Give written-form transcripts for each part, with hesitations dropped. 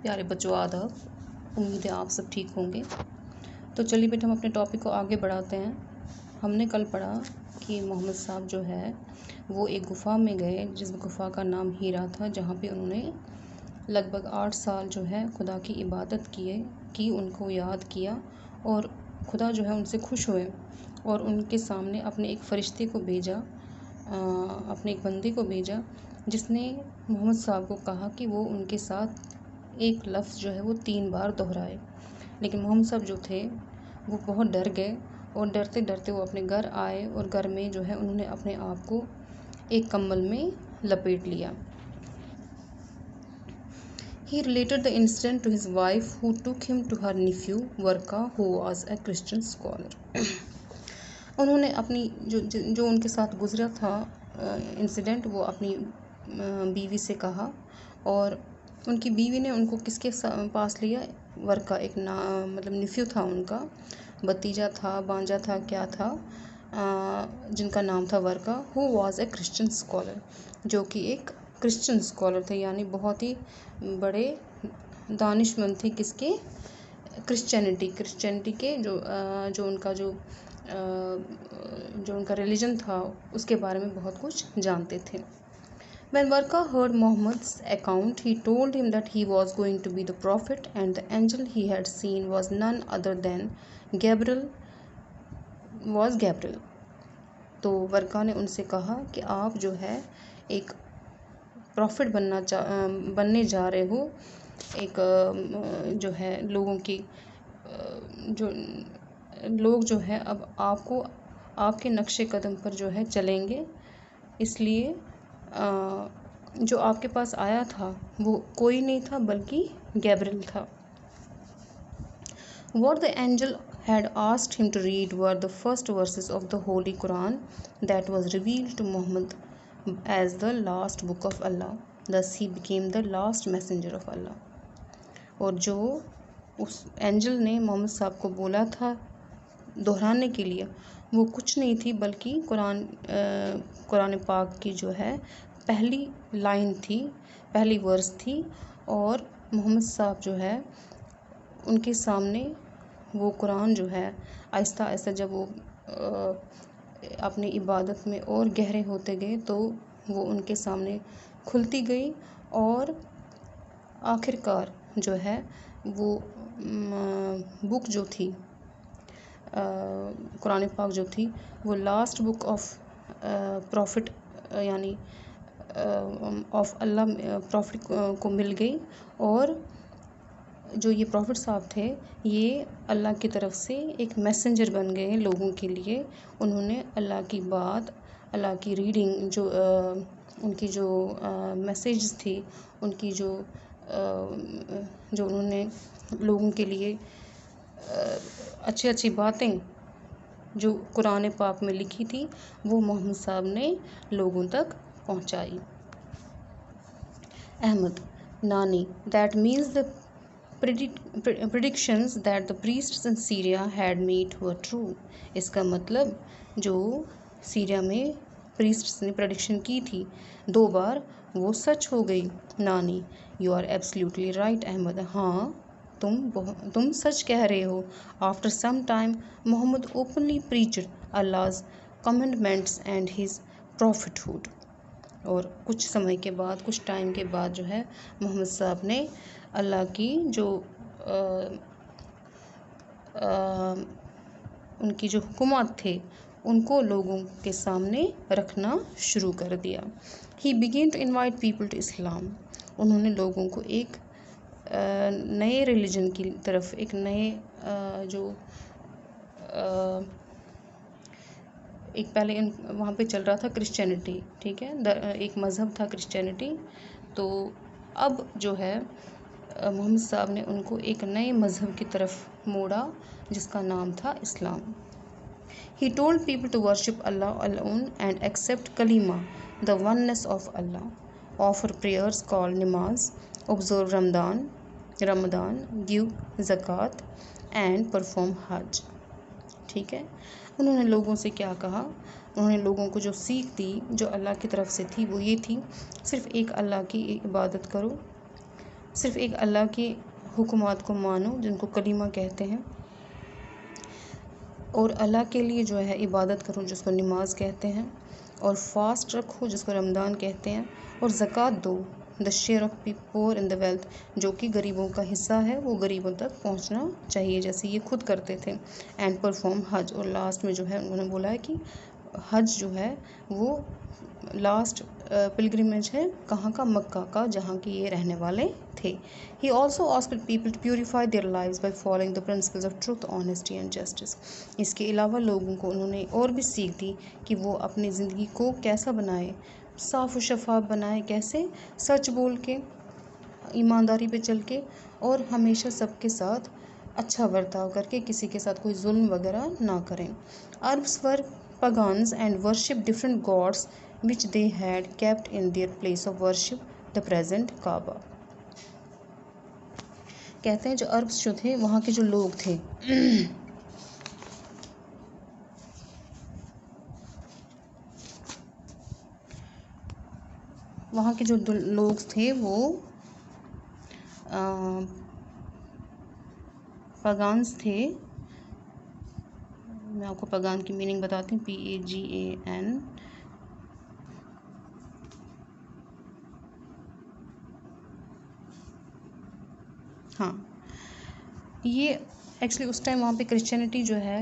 प्यारे बच्चों आदाब। उम्मीद है आप सब ठीक होंगे। तो चलिए बेटा हम अपने टॉपिक को आगे बढ़ाते हैं। हमने कल पढ़ा कि मोहम्मद साहब जो है वो एक गुफ़ा में गए जिस गुफ़ा का नाम हीरा था, जहाँ पे उन्होंने लगभग 8 साल जो है खुदा की इबादत की उनको याद किया और खुदा जो है उनसे खुश हुए और उनके सामने अपने एक फ़रिश्ते को भेजा, अपने एक बंदे को भेजा जिसने मोहम्मद साहब को कहा कि वो उनके साथ एक लफ्ज़ जो है वो 3 बार दोहराए। लेकिन मोहम्मद साहब जो थे वो बहुत डर गए और डरते डरते वो अपने घर आए और घर में जो है उन्होंने अपने आप को एक कंबल में लपेट लिया। He related the incident to his wife, who took him to her nephew Varka, who was a Christian scholar. उन्होंने अपनी जो उनके साथ गुजरा था इंसिडेंट वो अपनी बीवी से कहा और उनकी बीवी ने उनको किसके पास लिया? वर्का, एक मतलब निफ्यू था उनका, भतीजा था, भांजा था, क्या था, जिनका नाम था Waraqa, who was a Christian scholar, जो कि एक क्रिश्चियन स्कॉलर थे, यानी बहुत ही बड़े दानिशमंद थे किसके? क्रिश्चियनिटी के जो उनका रिलीजन था उसके बारे में बहुत कुछ जानते थे। When Varka heard Muhammad's account, he told him that he was going to be the prophet and the angel he had seen was none other than Gabriel. तो वर्का ने उनसे कहा कि आप जो है एक प्रॉफिट बनने जा रहे हो, एक जो है लोगों की जो लोग जो है अब आपको आपके नक्शे कदम पर जो है चलेंगे, इसलिए जो आपके पास आया था वो कोई नहीं था बल्कि गैब्रियल था। What the angel had asked him to read were the first verses of the Holy Quran that was revealed to Muhammad as the last book of Allah. Thus he became the last messenger of Allah. और जो उस angel ने मोहम्मद साहब को बोला था दोहराने के लिए वो कुछ नहीं थी बल्कि कुरान पाक की जो है पहली लाइन थी, पहली वर्स थी और मोहम्मद साहब जो है उनके सामने वो कुरान जो है आहिस्ता आहिस्ता जब वो अपनी इबादत में और गहरे होते गए तो वो उनके सामने खुलती गई और आखिरकार जो है वो बुक जो थी कुरान पाक जो थी वो लास्ट बुक ऑफ प्रॉफिट यानी ऑफ अल्लाह प्रॉफिट को मिल गई और जो ये प्रॉफिट साहब थे ये अल्लाह की तरफ से एक मैसेंजर बन गए लोगों के लिए। उन्होंने अल्लाह की बात, अल्लाह की रीडिंग जो उनकी जो मैसेज थी, उनकी जो उन्होंने लोगों के लिए अच्छी अच्छी बातें जो कुरान पाक में लिखी थी वो मोहम्मद साहब ने लोगों तक पहुंचाई। अहमद नानी, that means the predictions that the priests in Syria had made were true. इसका मतलब जो सीरिया में प्रीस्ट्स ने प्रेडिक्शन की थी 2 बार वो सच हो गई। नानी, you are absolutely right Ahmad, हाँ तुम सच कह रहे हो। After some time Muhammad openly preached Allah's commandments and his prophethood. और कुछ समय के बाद, कुछ टाइम के बाद जो है मोहम्मद साहब ने अल्लाह की जो उनकी जो हुकूमत थे उनको लोगों के सामने रखना शुरू कर दिया। He began to invite people to Islam, उन्होंने लोगों को एक नए रिलीजन की तरफ, एक नए जो एक पहले वहाँ पे चल रहा था क्रिश्चियनिटी, ठीक है, एक मज़हब था क्रिश्चियनिटी। तो अब जो है मोहम्मद साहब ने उनको एक नए मज़हब की तरफ मोड़ा जिसका नाम था इस्लाम। He told people to worship Allah alone and accept kalima, the oneness of Allah, offer prayers called namaz, observe Ramadan, give zakat and perform hajj। ठीक है, उन्होंने लोगों से क्या कहा? उन्होंने लोगों को जो सीख दी जो अल्लाह की तरफ से थी वो ये थी, सिर्फ़ एक अल्लाह की इबादत करो, सिर्फ एक अल्लाह की हुकुमात को मानो जिनको कलीमा कहते हैं, और अल्लाह के लिए जो है इबादत करो जिसको नमाज कहते हैं, और फास्ट रखो जिसको रमज़ान कहते हैं, और ज़कात दो the share of poor in the wealth, जो कि गरीबों का हिस्सा है वो गरीबों तक पहुंचना चाहिए जैसे ये खुद करते थे। एंड परफॉर्म हज, और लास्ट में जो है उन्होंने बोला है कि हज जो है वो लास्ट पिलग्रिमेज है कहाँ का, मक्का का, जहाँ के ये रहने वाले थे। He also asked people to purify their lives by following the principles of truth, honesty and justice. इसके अलावा लोगों को उन्होंने और भी सीख दी कि वो अपनी ज़िंदगी को कैसा बनाए, साफ़ व शफाफ बनाए, कैसे, सच बोल के, ईमानदारी पे चल के, और हमेशा सबके साथ अच्छा बर्ताव करके किसी के साथ कोई जुल्म वगैरह ना करें। Arabs were pagans and worship different gods which they had kept in their place of worship, the present Kaaba। कहते हैं जो अरब्स जो थे वहाँ के जो लोग थे वहाँ के जो लोग थे वो पगान्स थे। मैं आपको पगान की मीनिंग बताती हूँ, PAGAN। हाँ, ये एक्चुअली उस टाइम वहाँ पे क्रिश्चियनिटी जो है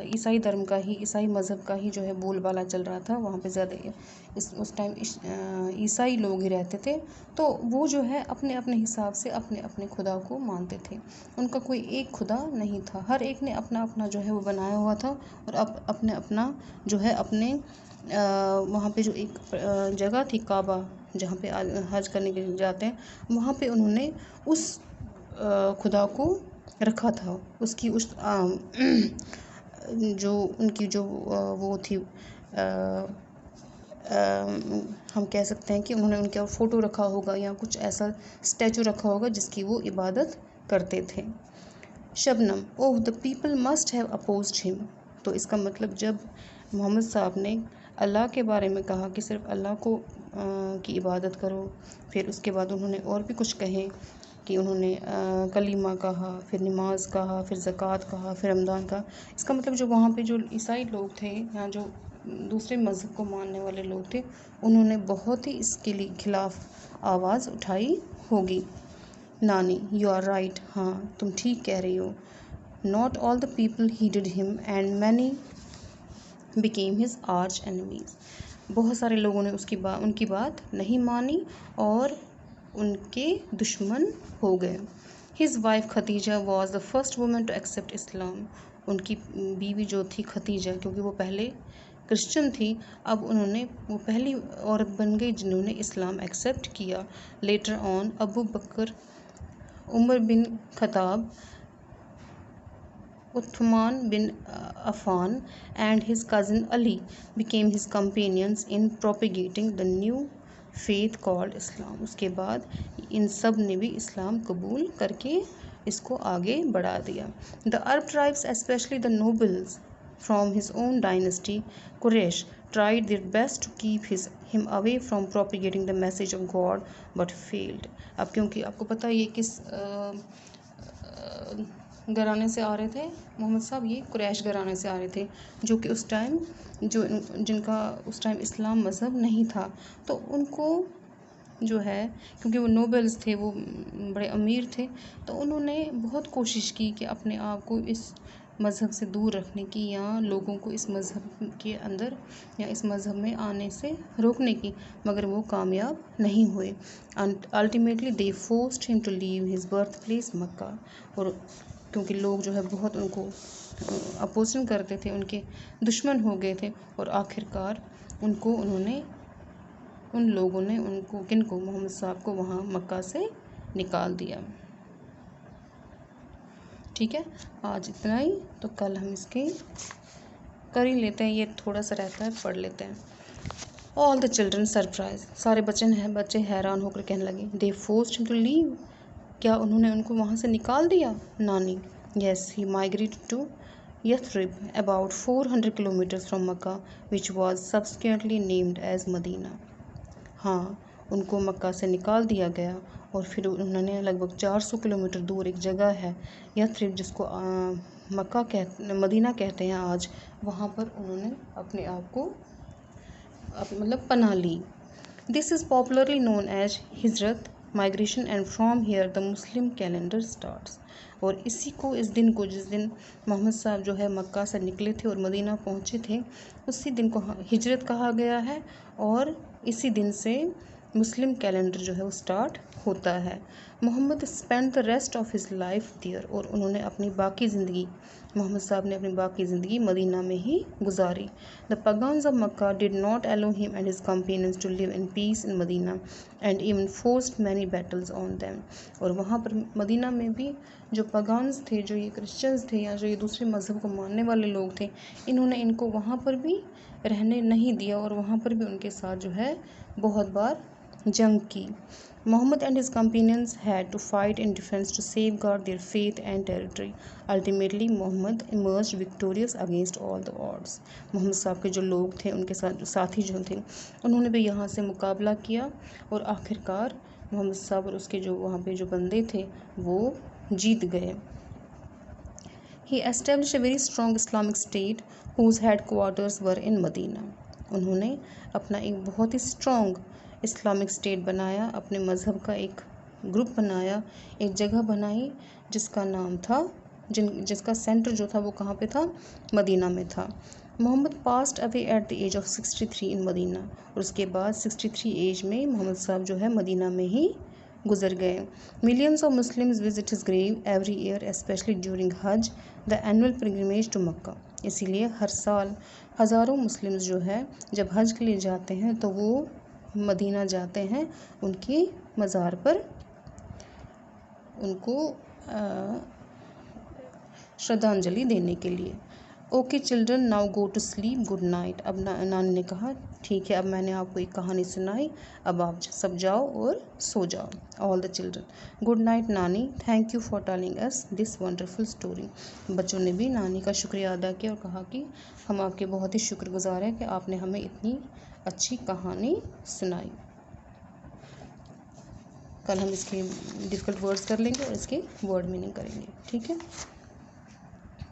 ईसाई धर्म का ही, ईसाई मज़हब का ही जो है बोलबाला चल रहा था वहाँ पे ज़्यादा। उस टाइम ईसाई लोग ही रहते थे, तो वो जो है अपने अपने हिसाब से अपने अपने खुदा को मानते थे। उनका कोई एक खुदा नहीं था, हर एक ने अपना अपना जो है वो बनाया हुआ था, और अपने अपना जो है अपने वहाँ पे जो एक जगह थी काबा जहाँ पे हज करने के लिए जाते हैं, वहाँ पे उन्होंने उस खुदा को रखा था। उसकी उस जो उनकी जो वो थी, हम कह सकते हैं कि उन्होंने उनका फ़ोटो रखा होगा या कुछ ऐसा स्टैचू रखा होगा जिसकी वो इबादत करते थे। शबनम, ओह the people must have opposed him. तो इसका मतलब जब मोहम्मद साहब ने अल्लाह के बारे में कहा कि सिर्फ अल्लाह को की इबादत करो, फिर उसके बाद उन्होंने और भी कुछ कहे कि उन्होंने कलीमा कहा, फिर नमाज कहा, फिर ज़कात कहा, फिर रमज़ान कहा। इसका मतलब जो वहाँ पे जो ईसाई लोग थे या जो दूसरे मज़हब को मानने वाले लोग थे, उन्होंने बहुत ही इसके लिए खिलाफ आवाज़ उठाई होगी। नानी, यू आर राइट, हाँ तुम ठीक कह रही हो। Not all the people heeded him and many became his arch enemies. बहुत सारे लोगों ने उनकी बात नहीं मानी और उनके दुश्मन हो गए। His wife Khadija was the first woman to accept Islam. उनकी बीवी जो थी खतीजा, क्योंकि वो पहले क्रिश्चियन थी, अब वो पहली औरत बन गई जिन्होंने इस्लाम एक्सेप्ट किया। Later on Abu Bakr, Umar bin Khattab, Uthman bin Affan and his cousin Ali became his companions in propagating the new faith called Islam। उसके बाद इन सब ने भी इस्लाम कबूल करके इसको आगे बढ़ा दिया। The Arab tribes, especially the nobles from his own dynasty, Quraysh, tried their best to keep him away from propagating the message of God but failed। अब क्योंकि आपको पता है ये किस घराने से आ रहे थे मोहम्मद साहब, ये कुरैश घराने से आ रहे थे, जो कि उस टाइम जिनका उस टाइम इस्लाम मज़हब नहीं था। तो उनको जो है, क्योंकि वो नोबल्स थे, वो बड़े अमीर थे, तो उन्होंने बहुत कोशिश की कि अपने आप को इस मज़हब से दूर रखने की या लोगों को इस मज़हब के अंदर या इस मज़हब में आने से रोकने की, मगर वो कामयाब नहीं हुए। Ultimately they forced him to leave his birth place Mecca. और क्योंकि लोग जो है बहुत उनको अपोजिशन करते थे, उनके दुश्मन हो गए थे, और आखिरकार उन लोगों ने किनको, मोहम्मद साहब को वहाँ मक्का से निकाल दिया। ठीक है, आज इतना ही, तो कल हम इसके कर ही लेते हैं, ये थोड़ा सा रहता है, पढ़ लेते हैं। ऑल द चिल्ड्रन सरप्राइज, सारे बच्चे हैरान होकर कहने लगे, they forced him to leave, क्या उन्होंने उनको वहाँ से निकाल दिया? नानी, yes, he migrated to Yathrib about 400 kilometres from Mecca which was subsequently named as Medina. हाँ, उनको मक्का से निकाल दिया गया और फिर उन्होंने लगभग 400 किलोमीटर दूर एक जगह है यथरिब, जिसको मदीना कहते हैं आज, वहाँ पर उन्होंने अपने आप को मतलब पनाह ली। This is popularly known as हिजरत migration and from here the Muslim calendar starts. और इसी को, इस दिन को, जिस दिन मोहम्मद साहब जो है मक्का से निकले थे और मदीना पहुँचे थे, उसी दिन को हिजरत कहा गया है और इसी दिन से मुस्लिम कैलेंडर जो है वो स्टार्ट होता है। Muhammad spend the rest of his life there, और उन्होंने अपनी बाकी ज़िंदगी, मोहम्मद साहब ने अपनी बाकी ज़िंदगी मदीना में ही गुजारी। The pagans of Mecca did not allow him and his companions to live in peace in Medina and even forced many battles on them. और वहाँ पर मदीना में भी जो पगान्स थे, जो ये क्रिश्चियंस थे या जो ये दूसरे मज़हब को मानने वाले लोग थे, इन्होंने इनको वहाँ पर भी रहने नहीं दिया और वहाँ पर भी उनके साथ जो है बहुत बार जंग की। Muhammad and his companions had to fight in defense to safeguard their faith and territory. Ultimately, Muhammad emerged victorious against all the odds. Mohammad साहब के जो लोग थे, उनके साथ साथी जो थे, उन्होंने भी यहाँ से मुकाबला किया और आखिरकार मोहम्मद साहब और उसके जो वहाँ पे जो बंदे थे वो जीत गए। He established a very strong Islamic state whose headquarters were in Medina. उन्होंने अपना एक बहुत ही स्ट्रॉन्ग इस्लामिक स्टेट बनाया, अपने मज़हब का एक ग्रुप बनाया, एक जगह बनाई जिसका नाम था, जिसका सेंटर जो था वो कहाँ पे था, मदीना में था। Muhammad passed away at the age of 63 in Medina, और उसके बाद 63 एज में मोहम्मद साहब जो है मदीना में ही गुजर गए। Millions of Muslims visit his grave every year, especially during hajj the annual pilgrimage to Mecca. इसीलिए हर साल हज़ारों मुस्लिम्स जो है जब हज के लिए जाते हैं तो वो मदीना जाते हैं उनकी मज़ार पर उनको श्रद्धांजलि देने के लिए। Okay children, now go to sleep, good night. अब नानी ने कहा ठीक है, अब मैंने आपको एक कहानी सुनाई, अब आप सब जाओ और सो जाओ। All the children, good night नानी, thank you for telling us this wonderful story. बच्चों ने भी नानी का शुक्रिया अदा किया और कहा कि हम आपके बहुत ही शुक्रगुजार हैं कि आपने हमें इतनी अच्छी कहानी सुनाई। कल हम इसके डिफ़िकल्ट वर्ड्स कर लेंगे और इसके वर्ड मीनिंग करेंगे, ठीक है।